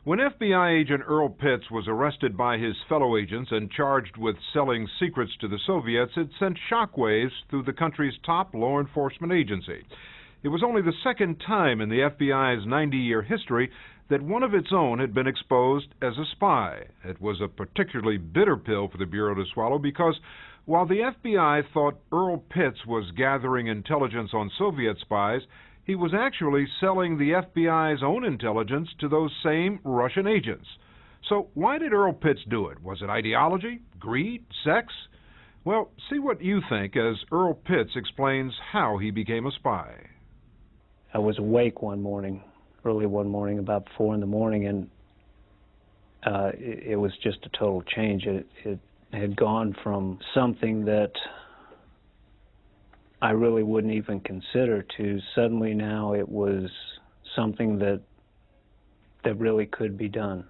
When FBI agent Earl Pitts was arrested by his fellow agents and charged with selling secrets to the Soviets, it sent shockwaves through the country's top law enforcement agency. It was only the second time in the FBI's 90-year history that one of its own had been exposed as a spy. It was a particularly bitter pill for the Bureau to swallow because while the FBI thought Earl Pitts was gathering intelligence on Soviet spies, he was actually selling the FBI's own intelligence to those same Russian agents. So why did Earl Pitts do it? Was it ideology, greed, sex? Well, see what you think as Earl Pitts explains how he became a spy. I was awake one morning, early one morning, about 4 in the morning, and it was just a total change. It had gone from something that I really wouldn't even consider to suddenly now it was something that really could be done.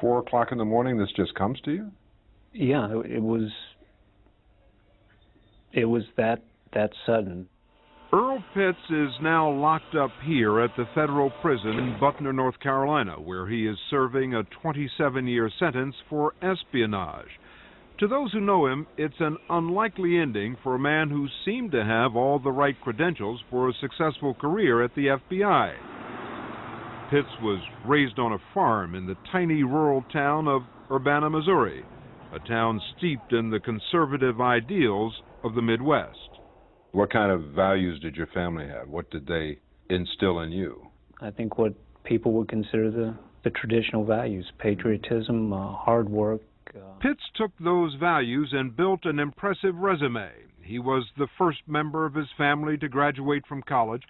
4 o'clock in the morning, this just comes to you? Yeah, it was that sudden. Earl Pitts is now locked up here at the federal prison in Butner, North Carolina, where he is serving a 27-year sentence for espionage. To those who know him, it's an unlikely ending for a man who seemed to have all the right credentials for a successful career at the FBI. Pitts was raised on a farm in the tiny rural town of Urbana, Missouri, a town steeped in the conservative ideals of the Midwest. What kind of values did your family have? What did they instill in you? I think what people would consider the traditional values: patriotism, hard work. Pitts took those values and built an impressive resume. He was the first member of his family to graduate from college.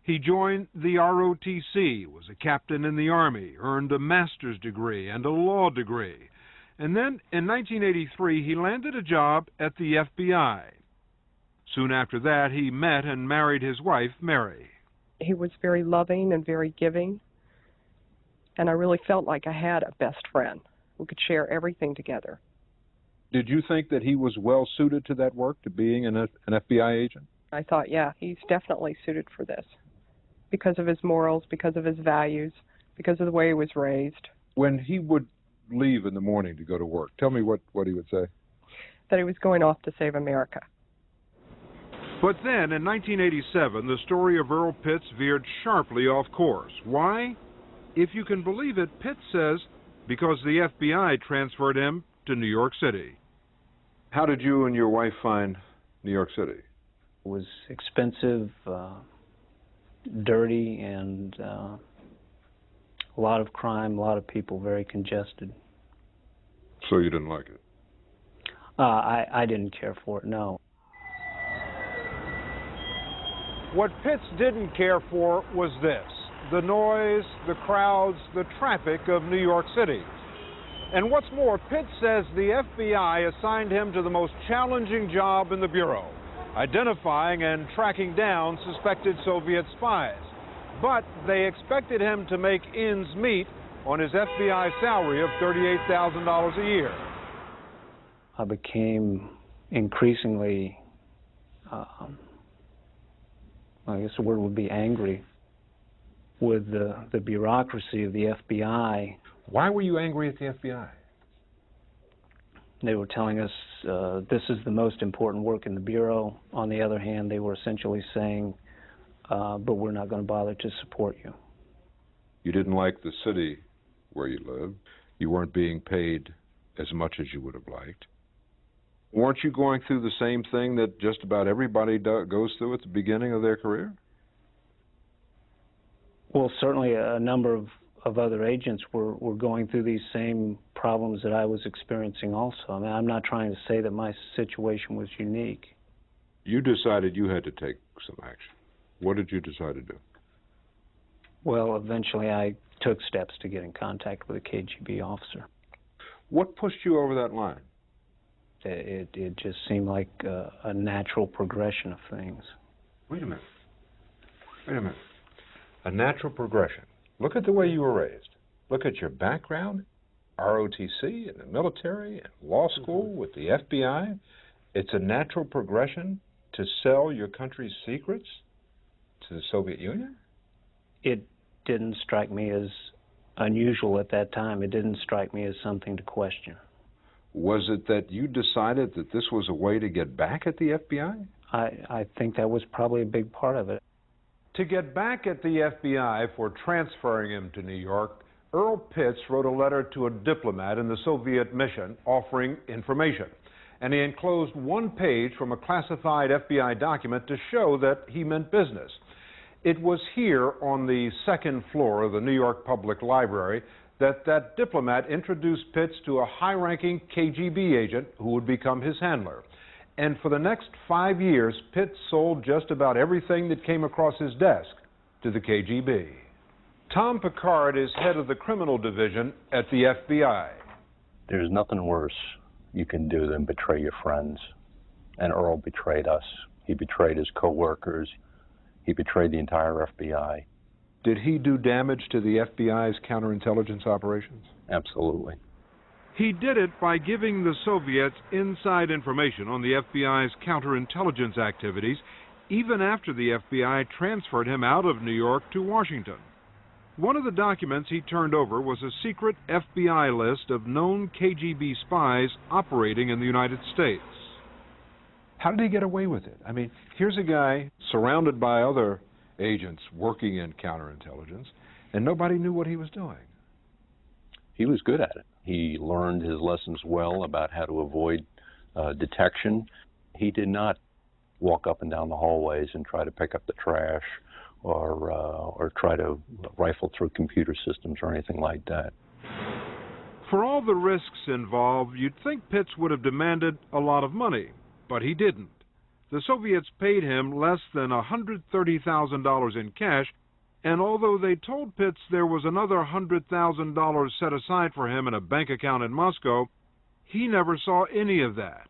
He joined the ROTC, was a captain in the Army, earned a master's degree and a law degree. And then, in 1983, he landed a job at the FBI. Soon after that, he met and married his wife, Mary. He was very loving and very giving, and I really felt like I had a best friend. We could share everything together. Did you think that he was well suited to that work, to being an FBI agent? I thought, yeah, he's definitely suited for this because of his morals, because of his values, because of the way he was raised. When he would leave in the morning to go to work, tell me what he would say. That he was going off to save America. But then, in 1987, the story of Earl Pitts veered sharply off course. Why? If you can believe it, Pitts says because the FBI transferred him to New York City. How did you and your wife find New York City? It was expensive, dirty, and a lot of crime, a lot of people, very congested. So you didn't like it? I didn't care for it, no. What Pitts didn't care for was this: the noise, the crowds, the traffic of New York City. And what's more, Pitts says the FBI assigned him to the most challenging job in the Bureau, identifying and tracking down suspected Soviet spies. But they expected him to make ends meet on his FBI salary of $38,000 a year. I became increasingly, I guess the word would be angry, with the bureaucracy of the FBI. Why were you angry at the FBI? They were telling us this is the most important work in the Bureau. On the other hand, they were essentially saying, but we're not going to bother to support you. You didn't like the city where you lived. You weren't being paid as much as you would have liked. Weren't you going through the same thing that just about everybody goes through at the beginning of their career? Well, certainly a number of other agents were going through these same problems that I was experiencing also. I mean, I'm not trying to say that my situation was unique. You decided you had to take some action. What did you decide to do? Well, eventually I took steps to get in contact with a KGB officer. What pushed you over that line? It just seemed like a natural progression of things. Wait a minute. A natural progression. Look at the way you were raised. Look at your background, ROTC, in the military, and law school with the FBI. It's a natural progression to sell your country's secrets to the Soviet Union? It didn't strike me as unusual at that time. It didn't strike me as something to question. Was it that you decided that this was a way to get back at the FBI? I think that was probably a big part of it. To get back at the FBI for transferring him to New York, Earl Pitts wrote a letter to a diplomat in the Soviet mission offering information. And he enclosed one page from a classified FBI document to show that he meant business. It was here on the second floor of the New York Public Library that diplomat introduced Pitts to a high-ranking KGB agent who would become his handler. And for the next 5 years, Pitts sold just about everything that came across his desk to the KGB. Tom Picard is head of the criminal division at the FBI. There's nothing worse you can do than betray your friends. And Earl betrayed us. He betrayed his co-workers. He betrayed the entire FBI. Did he do damage to the FBI's counterintelligence operations? Absolutely. He did it by giving the Soviets inside information on the FBI's counterintelligence activities, even after the FBI transferred him out of New York to Washington. One of the documents he turned over was a secret FBI list of known KGB spies operating in the United States. How did he get away with it? I mean, here's a guy surrounded by other agents working in counterintelligence, and nobody knew what he was doing. He was good at it. He learned his lessons well about how to avoid detection. He did not walk up and down the hallways and try to pick up the trash or try to rifle through computer systems or anything like that. For all the risks involved, you'd think Pitts would have demanded a lot of money, but he didn't. The Soviets paid him less than $130,000 in cash, and although they told Pitts there was another $100,000 set aside for him in a bank account in Moscow, he never saw any of that.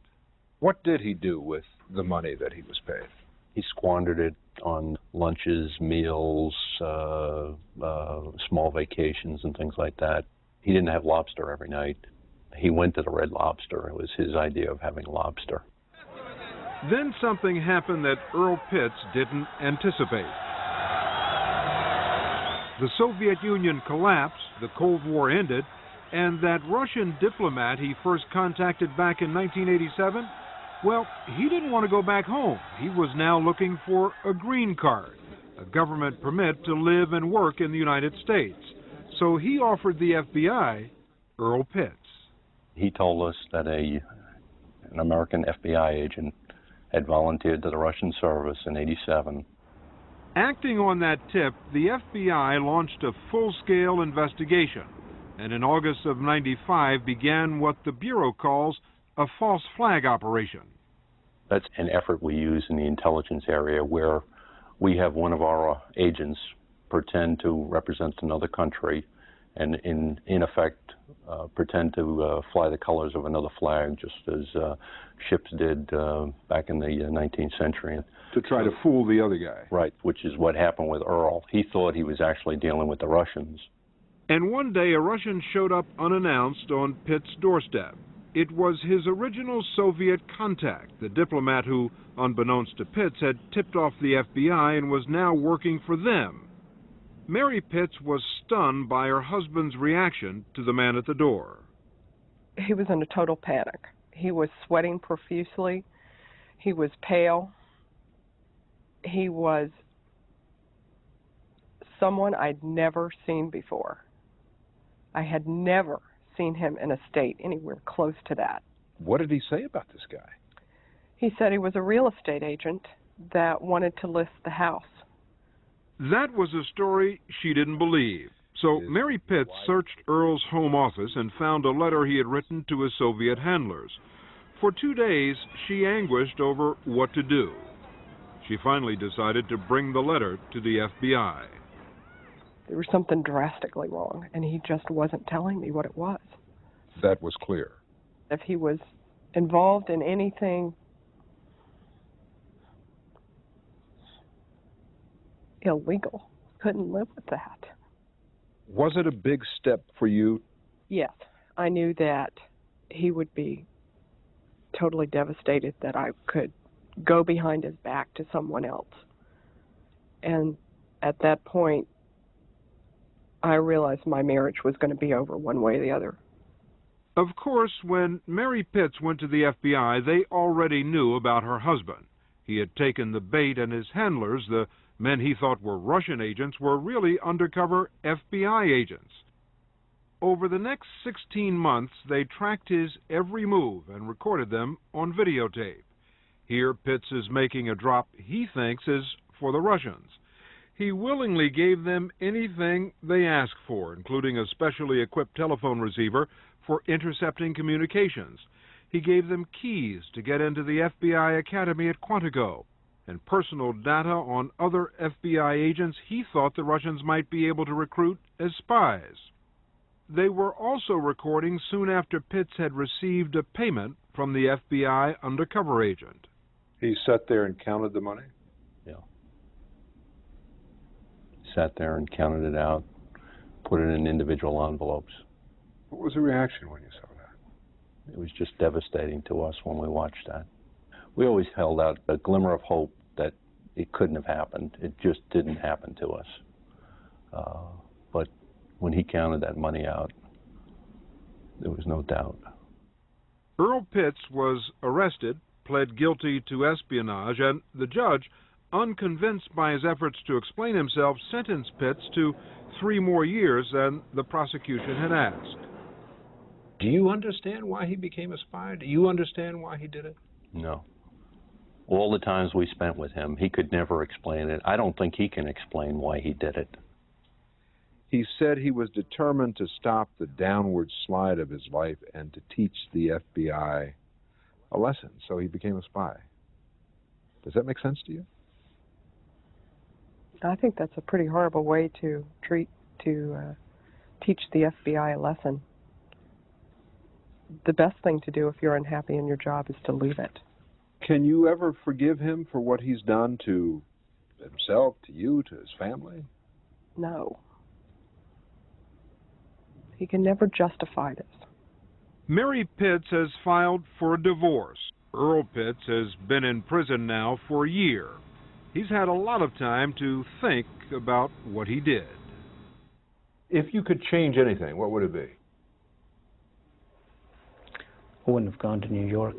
What did he do with the money that he was paid? He squandered it on lunches, meals, small vacations and things like that. He didn't have lobster every night. He went to the Red Lobster. It was his idea of having lobster. Then something happened that Earl Pitts didn't anticipate. The Soviet Union collapsed, the Cold War ended, and that Russian diplomat he first contacted back in 1987, well, he didn't want to go back home. He was now looking for a green card, a government permit to live and work in the United States. So he offered the FBI Earl Pitts. He told us that an American FBI agent had volunteered to the Russian service in '87. Acting on that tip, the FBI launched a full-scale investigation, and in August of '95 began what the Bureau calls a false flag operation. That's an effort we use in the intelligence area where we have one of our agents pretend to represent another country and in effect pretend to fly the colors of another flag, just as ships did back in the 19th century. To try to fool the other guy. Right, which is what happened with Earl. He thought he was actually dealing with the Russians. And one day a Russian showed up unannounced on Pitt's doorstep. It was his original Soviet contact, the diplomat who, unbeknownst to Pitts, had tipped off the FBI and was now working for them. Mary Pitts was stunned by her husband's reaction to the man at the door. He was in a total panic. He was sweating profusely. He was pale. He was someone I'd never seen before. I had never seen him in a state anywhere close to that. What did he say about this guy? He said he was a real estate agent that wanted to list the house. That was a story she didn't believe. So Mary Pitts searched Earl's home office and found a letter he had written to his Soviet handlers. For 2 days, she anguished over what to do. She finally decided to bring the letter to the FBI. There was something drastically wrong, and he just wasn't telling me what it was. That was clear. If he was involved in anything illegal, couldn't live with that. Was it a big step for you? Yes, I knew that he would be totally devastated that I could go behind his back to someone else. And at that point, I realized my marriage was going to be over one way or the other. Of course, when Mary Pitts went to the FBI, they already knew about her husband. He had taken the bait, and his handlers, the men he thought were Russian agents, were really undercover FBI agents. Over the next 16 months, they tracked his every move and recorded them on videotape. Here, Pitts is making a drop he thinks is for the Russians. He willingly gave them anything they asked for, including a specially equipped telephone receiver for intercepting communications. He gave them keys to get into the FBI Academy at Quantico and personal data on other FBI agents he thought the Russians might be able to recruit as spies. They were also recording soon after Pitts had received a payment from the FBI undercover agent. He sat there and counted the money? Yeah. Sat there and counted it out, put it in individual envelopes. What was the reaction when you saw that? It was just devastating to us when we watched that. We always held out a glimmer of hope that it couldn't have happened. It just didn't happen to us. But when he counted that money out, there was no doubt. Earl Pitts was arrested, pled guilty to espionage, and the judge, unconvinced by his efforts to explain himself, sentenced Pitts to 3 more years than the prosecution had asked. Do you understand why he became a spy? Do you understand why he did it? No. All the times we spent with him, he could never explain it. I don't think he can explain why he did it. He said he was determined to stop the downward slide of his life and to teach the FBI a lesson, so he became a spy. Does that make sense to you? I think that's a pretty horrible way to teach the FBI a lesson. The best thing to do if you're unhappy in your job is to leave it. Can you ever forgive him for what he's done to himself, to you, to his family? No. He can never justify this. Mary Pitts has filed for a divorce. Earl Pitts has been in prison now for a year. He's had a lot of time to think about what he did. If you could change anything, what would it be? I wouldn't have gone to New York.